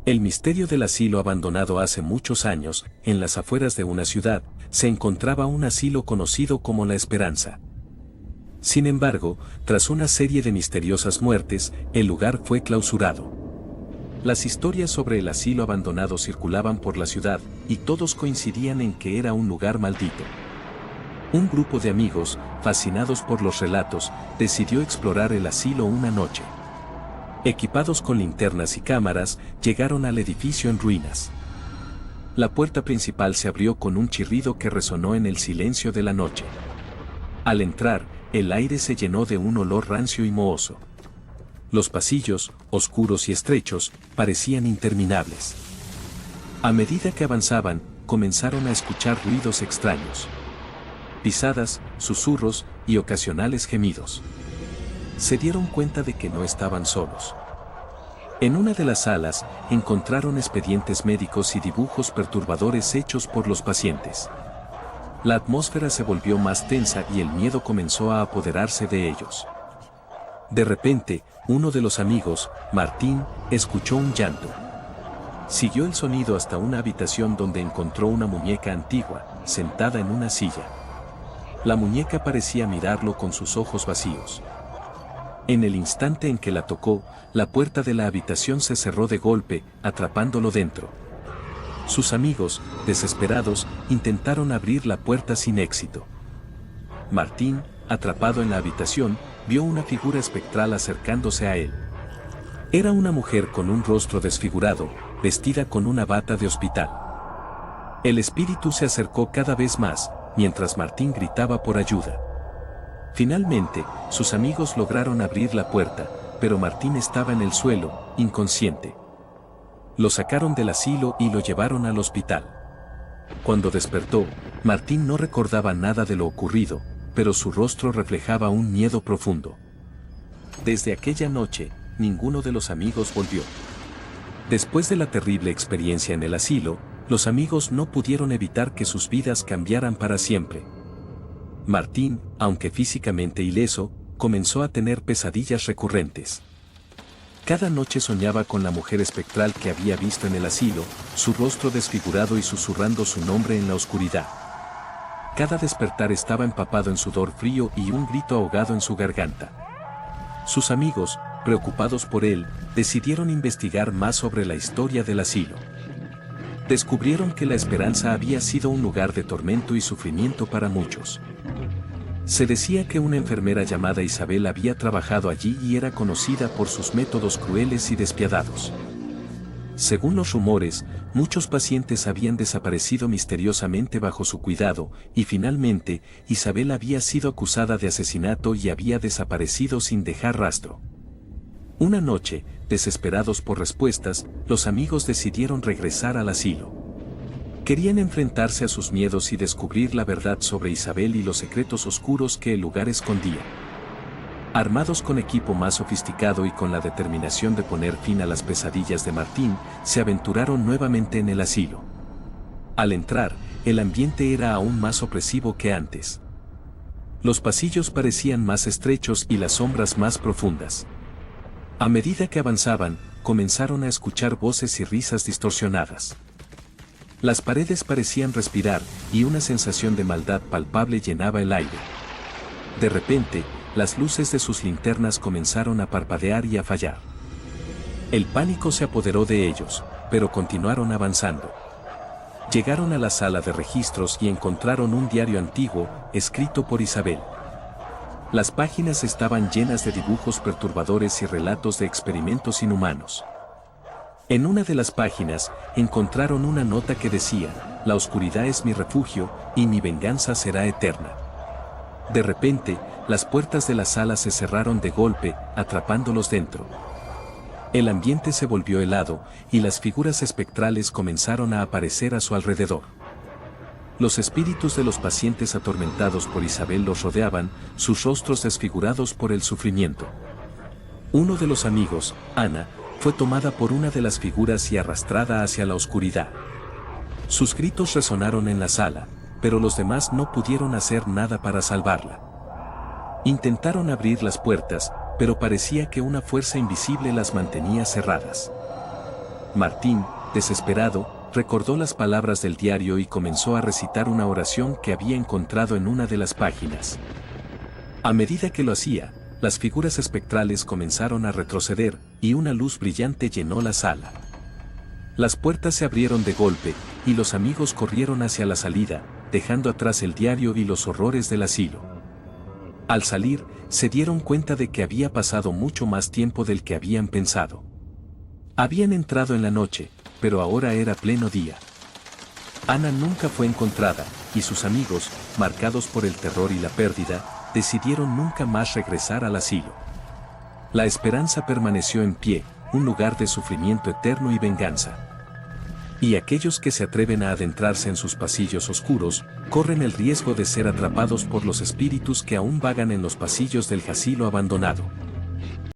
El misterio del asilo abandonado hace muchos años, en las afueras de una ciudad, se encontraba un asilo conocido como La Esperanza. Sin embargo, tras una serie de misteriosas muertes, el lugar fue clausurado. Las historias sobre el asilo abandonado circulaban por la ciudad, y todos coincidían en que era un lugar maldito. Un grupo de amigos, fascinados por los relatos, decidió explorar el asilo una noche. Equipados con linternas y cámaras, llegaron al edificio en ruinas. La puerta principal se abrió con un chirrido que resonó en el silencio de la noche. Al entrar, el aire se llenó de un olor rancio y mohoso. Los pasillos, oscuros y estrechos, parecían interminables. A medida que avanzaban, comenzaron a escuchar ruidos extraños. Pisadas, susurros y ocasionales gemidos. Se dieron cuenta de que no estaban solos. En una de las salas, encontraron expedientes médicos y dibujos perturbadores hechos por los pacientes. La atmósfera se volvió más tensa y el miedo comenzó a apoderarse de ellos. De repente, uno de los amigos, Martín, escuchó un llanto. Siguió el sonido hasta una habitación donde encontró una muñeca antigua, sentada en una silla. La muñeca parecía mirarlo con sus ojos vacíos. En el instante en que la tocó, la puerta de la habitación se cerró de golpe, atrapándolo dentro. Sus amigos, desesperados, intentaron abrir la puerta sin éxito. Martín, atrapado en la habitación, vio una figura espectral acercándose a él. Era una mujer con un rostro desfigurado, vestida con una bata de hospital. El espíritu se acercó cada vez más, mientras Martín gritaba por ayuda. Finalmente, sus amigos lograron abrir la puerta, pero Martín estaba en el suelo, inconsciente. Lo sacaron del asilo y lo llevaron al hospital. Cuando despertó, Martín no recordaba nada de lo ocurrido, pero su rostro reflejaba un miedo profundo. Desde aquella noche, ninguno de los amigos volvió. Después de la terrible experiencia en el asilo, los amigos no pudieron evitar que sus vidas cambiaran para siempre. Martín, aunque físicamente ileso, comenzó a tener pesadillas recurrentes. Cada noche soñaba con la mujer espectral que había visto en el asilo, su rostro desfigurado y susurrando su nombre en la oscuridad. Cada despertar estaba empapado en sudor frío y un grito ahogado en su garganta. Sus amigos, preocupados por él, decidieron investigar más sobre la historia del asilo. Descubrieron que La Esperanza había sido un lugar de tormento y sufrimiento para muchos. Se decía que una enfermera llamada Isabel había trabajado allí y era conocida por sus métodos crueles y despiadados. Según los rumores, muchos pacientes habían desaparecido misteriosamente bajo su cuidado, y finalmente, Isabel había sido acusada de asesinato y había desaparecido sin dejar rastro. Una noche, desesperados por respuestas, los amigos decidieron regresar al asilo. Querían enfrentarse a sus miedos y descubrir la verdad sobre Isabel y los secretos oscuros que el lugar escondía. Armados con equipo más sofisticado y con la determinación de poner fin a las pesadillas de Martín, se aventuraron nuevamente en el asilo. Al entrar, el ambiente era aún más opresivo que antes. Los pasillos parecían más estrechos y las sombras más profundas. A medida que avanzaban, comenzaron a escuchar voces y risas distorsionadas. Las paredes parecían respirar, y una sensación de maldad palpable llenaba el aire. De repente, las luces de sus linternas comenzaron a parpadear y a fallar. El pánico se apoderó de ellos, pero continuaron avanzando. Llegaron a la sala de registros y encontraron un diario antiguo, escrito por Isabel. Las páginas estaban llenas de dibujos perturbadores y relatos de experimentos inhumanos. En una de las páginas, encontraron una nota que decía: «La oscuridad es mi refugio, y mi venganza será eterna». De repente, las puertas de la sala se cerraron de golpe, atrapándolos dentro. El ambiente se volvió helado, y las figuras espectrales comenzaron a aparecer a su alrededor. Los espíritus de los pacientes atormentados por Isabel los rodeaban, sus rostros desfigurados por el sufrimiento. Uno de los amigos, Ana, fue tomada por una de las figuras y arrastrada hacia la oscuridad. Sus gritos resonaron en la sala, pero los demás no pudieron hacer nada para salvarla. Intentaron abrir las puertas, pero parecía que una fuerza invisible las mantenía cerradas. Martín, desesperado, recordó las palabras del diario y comenzó a recitar una oración que había encontrado en una de las páginas. A medida que lo hacía, las figuras espectrales comenzaron a retroceder, y una luz brillante llenó la sala. Las puertas se abrieron de golpe, y los amigos corrieron hacia la salida, dejando atrás el diario y los horrores del asilo. Al salir, se dieron cuenta de que había pasado mucho más tiempo del que habían pensado. Habían entrado en la noche, pero ahora era pleno día. Ana nunca fue encontrada, y sus amigos, marcados por el terror y la pérdida, decidieron nunca más regresar al asilo. La esperanza permaneció en pie, un lugar de sufrimiento eterno y venganza. Y aquellos que se atreven a adentrarse en sus pasillos oscuros, corren el riesgo de ser atrapados por los espíritus que aún vagan en los pasillos del asilo abandonado.